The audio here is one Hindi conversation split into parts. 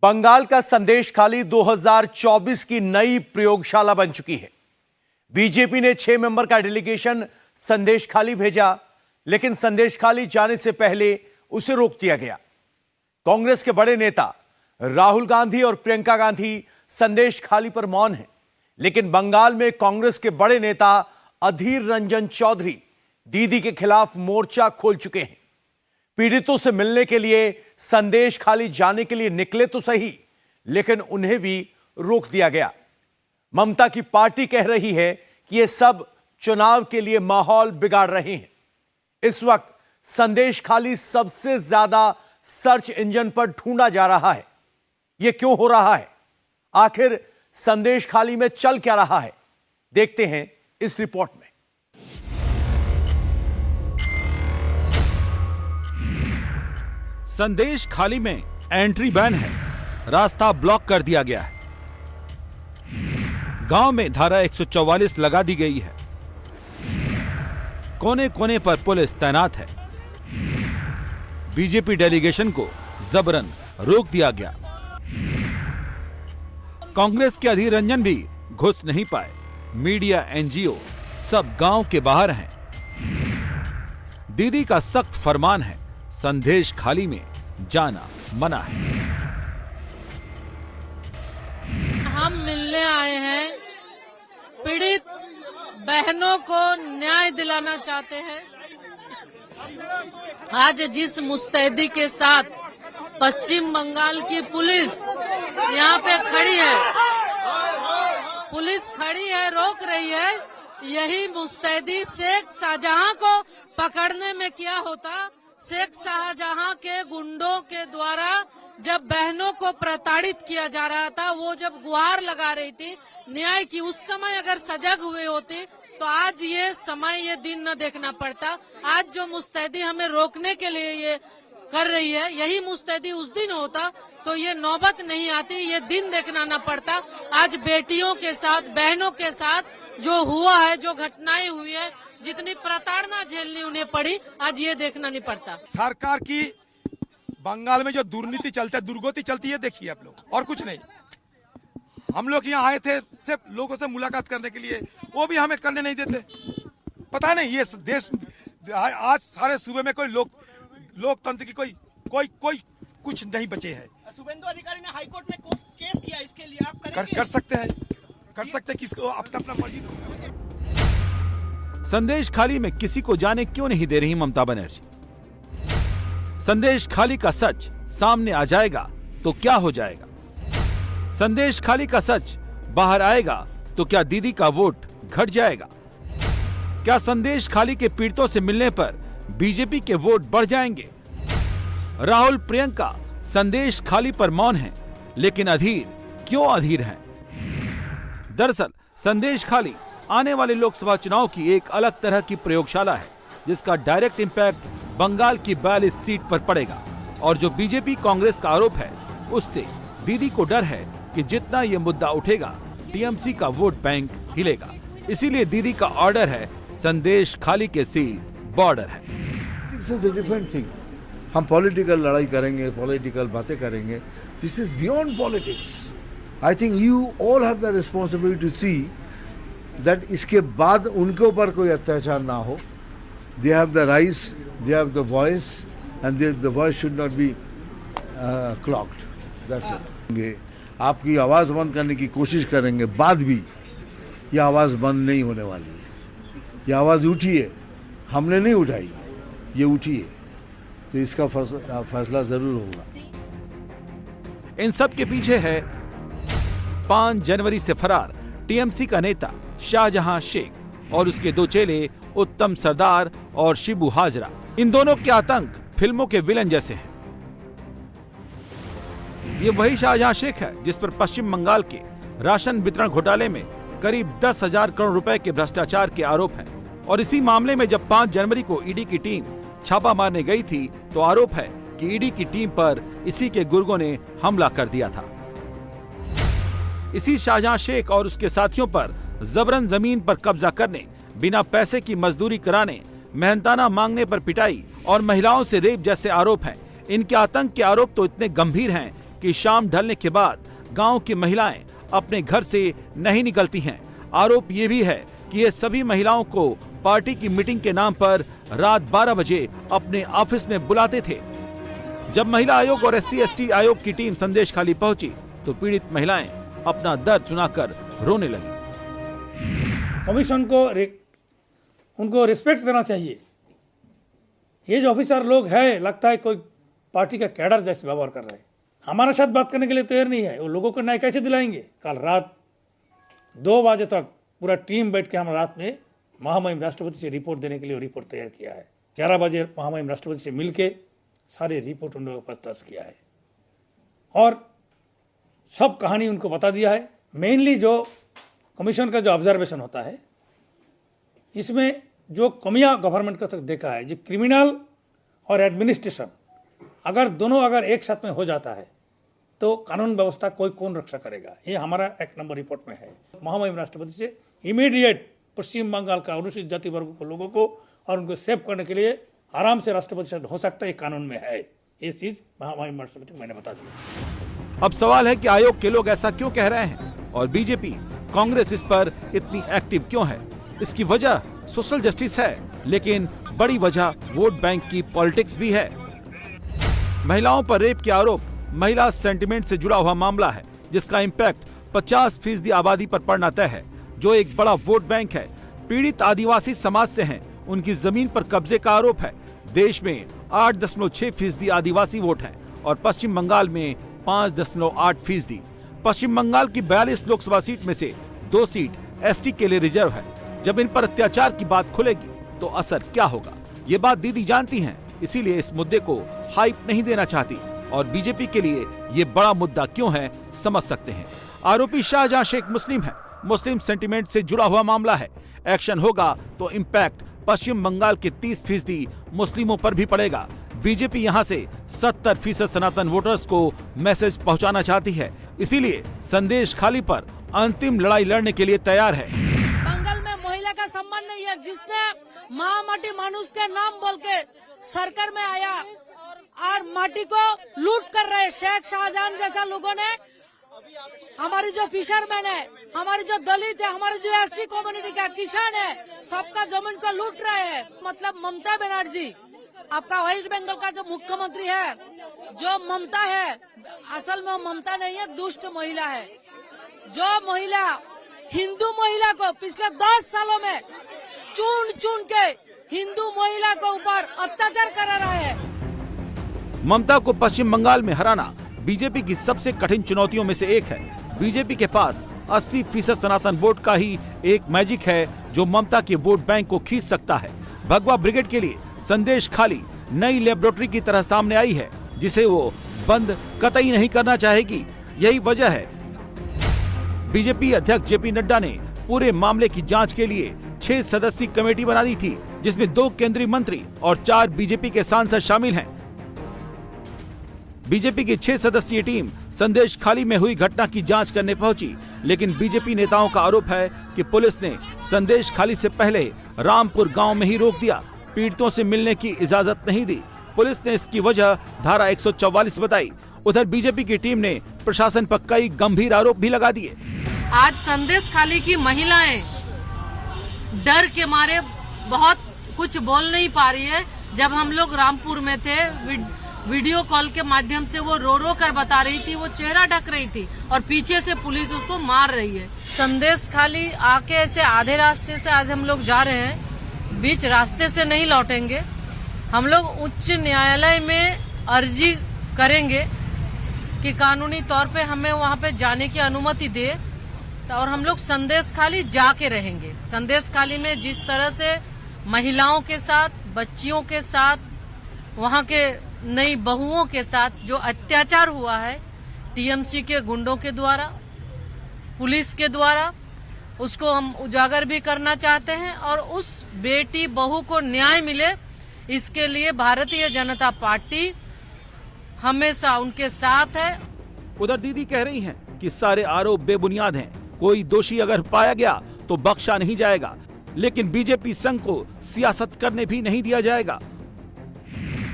बंगाल का संदेश खाली 2024 की नई प्रयोगशाला बन चुकी है। बीजेपी ने 6 मेंबर का डेलीगेशन संदेश खाली भेजा, लेकिन संदेश खाली जाने से पहले उसे रोक दिया गया। कांग्रेस के बड़े नेता राहुल गांधी और प्रियंका गांधी संदेश खाली पर मौन हैं, लेकिन बंगाल में कांग्रेस के बड़े नेता अधीर रंजन चौधरी दीदी के खिलाफ मोर्चा खोल चुके हैं। पीड़ितों से मिलने के लिए संदेश खाली जाने के लिए निकले तो सही, लेकिन उन्हें भी रोक दिया गया। ममता की पार्टी कह रही है कि ये सब चुनाव के लिए माहौल बिगाड़ रहे हैं। इस वक्त संदेश खाली सबसे ज्यादा सर्च इंजन पर ढूंढा जा रहा है। यह क्यों हो रहा है? आखिर संदेश खाली में चल क्या रहा है? देखते हैं इस रिपोर्ट में। संदेश खाली में एंट्री बैन है, रास्ता ब्लॉक कर दिया गया है। गांव में धारा 144 लगा दी गई है। कोने कोने पर पुलिस तैनात है। बीजेपी डेलीगेशन को जबरन रोक दिया गया। कांग्रेस के अधीर रंजन भी घुस नहीं पाए। मीडिया, एनजीओ सब गांव के बाहर हैं। दीदी का सख्त फरमान है, संदेश खाली में जाना मना है। हम मिलने आए हैं, पीड़ित बहनों को न्याय दिलाना चाहते हैं। आज जिस मुस्तैदी के साथ पश्चिम बंगाल की पुलिस यहाँ पे खड़ी है, पुलिस खड़ी है, रोक रही है, यही मुस्तैदी शेख शाहजहां को पकड़ने में क्या होता। शेख शाहजहां के गुंडों के द्वारा जब बहनों को प्रताड़ित किया जा रहा था, वो जब गुहार लगा रही थी न्याय की, उस समय अगर सजग हुए होते तो आज ये समय, ये दिन न देखना पड़ता। आज जो मुस्तैदी हमें रोकने के लिए ये कर रही है, यही मुस्तैदी उस दिन होता तो ये नौबत नहीं आती, ये दिन देखना न पड़ता। आज बेटियों के साथ, बहनों के साथ जो हुआ है, जो घटनाएं हुई है, जितनी प्रताड़ना झेलनी उन्हें पड़ी, आज ये देखना नहीं पड़ता। सरकार की बंगाल में जो दुर्नीति चलता है, दुर्गति चलती है, देखिए आप लोग, और कुछ नहीं। हम लोग यहाँ आए थे सिर्फ लोगों से मुलाकात करने के लिए, वो भी हमें करने नहीं देते। पता नहीं ये देश, आज सारे सूबे में कोई लोकतंत्र की कोई कुछ नहीं बचे है। शुभेंदु अधिकारी ने हाईकोर्ट में केस किया, इसके लिए आप करेंगे? कर सकते हैं, किसको अपना मर्जी। संदेश खाली में किसी को जाने क्यों नहीं दे रही ममता बनर्जी? संदेश खाली का सच सामने आ जाएगा तो क्या हो जाएगा? संदेश खाली का सच बाहर आएगा तो क्या दीदी का वोट घट जाएगा? क्या संदेश खाली के पीड़ितों से मिलने पर बीजेपी के वोट बढ़ जाएंगे? राहुल, प्रियंका संदेश खाली पर मौन हैं, लेकिन अधीर क्यों अधीर हैं? दरअसल संदेश खाली आने वाले लोकसभा चुनाव की एक अलग तरह की प्रयोगशाला है, जिसका डायरेक्ट इंपैक्ट बंगाल की 42 सीट पर पड़ेगा। और जो बीजेपी कांग्रेस का आरोप है, उससे दीदी को डर है कि जितना ये मुद्दा उठेगा, टीएमसी का वोट बैंक हिलेगा। इसीलिए दीदी का ऑर्डर है, संदेश खाली के सील बॉर्डर है। This is a different thing. हम पॉलिटिकल लड़ाई करेंगे, पॉलिटिकल बातें करेंगे। This is beyond politics. I think you all have the responsibility to see that इसके बाद उनके ऊपर कोई अत्याचार ना हो। They have the rights, they have the voice, and the voice should not be cloaked. That's it. आपकी आवाज़ बंद करने की कोशिश करेंगे, बाद भी ये आवाज़ बंद नहीं होने वाली है। ये आवाज़ उठी है, हमने नहीं उठाई, ये उठी है, तो इसका फैसला जरूर होगा। इन सब के पीछे है 5 जनवरी से फरार टीएमसी का नेता शाहजहां शेख और उसके 2 चेले उत्तम सरदार और शिबू हाजरा। इन दोनों के आतंक फिल्मों के विलन जैसे हैं। ये वही शाहजहां शेख है जिस पर पश्चिम बंगाल के राशन वितरण घोटाले में करीब 10,000 करोड़ रुपए के भ्रष्टाचार के आरोप हैं। और इसी मामले में जब 5 जनवरी को ईडी की टीम छापा मारने गई थी, तो आरोप है कि ईडी की टीम पर इसी के गुर्गों ने हमला कर दिया था। इसी शाहजहां शेख और उसके साथियों पर जबरन जमीन पर कब्जा करने, बिना पैसे की मजदूरी कराने, मेहनताना मांगने पर पिटाई और महिलाओं से रेप जैसे आरोप हैं। इनके आतंक के आरोप तो इतने गंभीर हैं कि शाम ढलने के बाद गांव की महिलाएं अपने घर से नहीं निकलती हैं। आरोप ये भी है कि ये सभी महिलाओं को पार्टी की मीटिंग के नाम पर रात 12 बजे अपने ऑफिस में बुलाते थे। जब महिला आयोग और SC/ST आयोग की टीम संदेश खाली पहुंची तो पीड़ित महिलाएं अपना दर्द सुनाकर रोने लगी। कमीशन को उनको रिस्पेक्ट देना चाहिए। ये जो ऑफिसर लोग हैं, लगता है कोई पार्टी का कैडर जैसे व्यवहार कर रहे हैं। हमारे साथ बात करने के लिए तैयार नहीं है। वो लोगों को न्याय कैसे दिलाएंगे? कल रात 2 बजे तक पूरा टीम बैठ के हम रात में महामहिम राष्ट्रपति से रिपोर्ट देने के लिए रिपोर्ट तैयार किया है। 11 बजे महामहिम राष्ट्रपति से मिलके सारे रिपोर्ट उन लोगों के पास दर्ज किया है और सब कहानी उनको बता दिया है। मेनली जो कमीशन का जो ऑब्जर्वेशन होता है, इसमें जो कमियां गवर्नमेंट का तक देखा है, जो क्रिमिनल और एडमिनिस्ट्रेशन अगर दोनों एक साथ में हो जाता है तो कानून व्यवस्था कौन रक्षा करेगा? ये हमारा 1 नंबर रिपोर्ट में है। महामहिम राष्ट्रपति से इमीडिएट पश्चिम बंगाल का अनुसूचित जाति वर्ग के लोगों को और उनको सेव करने के लिए आराम से राष्ट्रपति से हो सकता है, कानून में है। ये चीज महामहिम राष्ट्रपति को मैंने बता दिया। अब सवाल है कि आयोग के लोग ऐसा क्यों कह रहे हैं और बीजेपी कांग्रेस इस पर इतनी एक्टिव क्यों है? इसकी वजह सोशल जस्टिस है, लेकिन बड़ी वजह वोट बैंक की पॉलिटिक्स भी है। महिलाओं पर रेप के आरोप महिला सेंटिमेंट से जुड़ा हुआ मामला है, जिसका इम्पैक्ट 50% आबादी पर पड़ना तय है, जो एक बड़ा वोट बैंक है। पीड़ित आदिवासी समाज से हैं, उनकी जमीन पर कब्जे का आरोप है। देश में 8.6% आदिवासी वोट हैं और पश्चिम बंगाल में 5.8%। पश्चिम बंगाल की 42 लोकसभा सीट में से 2 सीट ST के लिए रिजर्व है। जब इन पर अत्याचार की बात खुलेगी तो असर क्या होगा, ये बात दीदी जानती हैं, इसीलिए इस मुद्दे को हाइप नहीं देना चाहती और बीजेपी के लिए ये बड़ा मुद्दा क्यों है समझ सकते हैं। आरोपी शाहजहां शेख मुस्लिम है, मुस्लिम सेंटिमेंट से जुड़ा हुआ मामला है। एक्शन होगा तो इम्पैक्ट पश्चिम बंगाल के 30% मुस्लिमों पर भी पड़ेगा। बीजेपी यहां से 70% सनातन वोटर्स को मैसेज पहुंचाना चाहती है, इसीलिए संदेश खाली पर अंतिम लड़ाई लड़ने के लिए तैयार है। दंगल में महिला का सम्मान नहीं है। जिसने माँ माटी मानुष के नाम बोल के सरकार में आया और माटी को लूट कर रहे शेख शाहजहां जैसा लोगों ने, हमारी जो फिशरमैन है, हमारी जो दलित है, हमारी जो SC कम्युनिटी का किसान है, सबका जमीन को लूट रहे हैं। मतलब ममता बनर्जी, आपका वेस्ट बंगाल का जो मुख्यमंत्री है, जो ममता है, असल में ममता नहीं है, दुष्ट महिला है। जो महिला हिंदू महिला को पिछले 10 सालों में चुन के हिंदू महिला को ऊपर अत्याचार करा रहा है। ममता को पश्चिम बंगाल में हराना बीजेपी की सबसे कठिन चुनौतियों में से एक है। बीजेपी के पास 80% सनातन वोट का ही एक मैजिक है जो ममता के वोट बैंक को खींच सकता है। भगवा ब्रिगेड के लिए संदेश खाली नई लेबोरेटरी की तरह सामने आई है, जिसे वो बंद कतई नहीं करना चाहेगी। यही वजह है बीजेपी अध्यक्ष JP नड्डा ने पूरे मामले की जांच के लिए 6 सदस्यीय कमेटी बना दी थी, जिसमें 2 केंद्रीय मंत्री और 4 बीजेपी के सांसद शामिल हैं। बीजेपी की 6 सदस्यीय टीम संदेश खाली में हुई घटना की जांच करने पहुंची, लेकिन बीजेपी नेताओं का आरोप है कि पुलिस ने संदेश खाली से पहले रामपुर गांव में ही रोक दिया, पीड़ितों से मिलने की इजाजत नहीं दी। पुलिस ने इसकी वजह धारा 144 बताई। उधर बीजेपी की टीम ने प्रशासन पर कई गंभीर आरोप भी लगा दिए। आज संदेश खाली की महिलाएं डर के मारे बहुत कुछ बोल नहीं पा रही है। जब हम लोग रामपुर में थे, वीडियो कॉल के माध्यम से वो रो कर बता रही थी, वो चेहरा ढक रही थी और पीछे से पुलिस उसको मार रही है। संदेश खाली आके ऐसे आधे रास्ते से आज हम लोग जा रहे हैं, बीच रास्ते से नहीं लौटेंगे। हम लोग उच्च न्यायालय में अर्जी करेंगे कि कानूनी तौर पे हमें वहाँ पे जाने की अनुमति दे, और हम लोग संदेश खाली जाके रहेंगे। संदेश खाली में जिस तरह से महिलाओं के साथ, बच्चियों के साथ, वहाँ के नई बहुओं के साथ जो अत्याचार हुआ है TMC के गुंडों के द्वारा, पुलिस के द्वारा, उसको हम उजागर भी करना चाहते हैं और उस बेटी बहू को न्याय मिले, इसके लिए भारतीय जनता पार्टी हमेशा उनके साथ है। उधर दीदी कह रही हैं कि सारे आरोप बेबुनियाद हैं, कोई दोषी अगर पाया गया तो बख्शा नहीं जाएगा, लेकिन बीजेपी संघ को सियासत करने भी नहीं दिया जाएगा।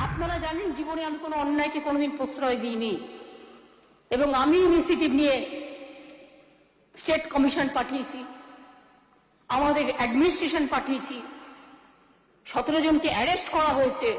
আপনারা জানেন জীবনে আমি কোনো অন্যায়কে কোনোদিন প্রশ্রয় দিইনি। এবং আমি ইনিশিয়েটিভ নিয়ে স্টেট কমিশন পাঠিয়েছি, আমাদের অ্যাডমিনিস্ট্রেশন পাঠিয়েছি, 17 জনকে অ্যারেস্ট করা হয়েছে।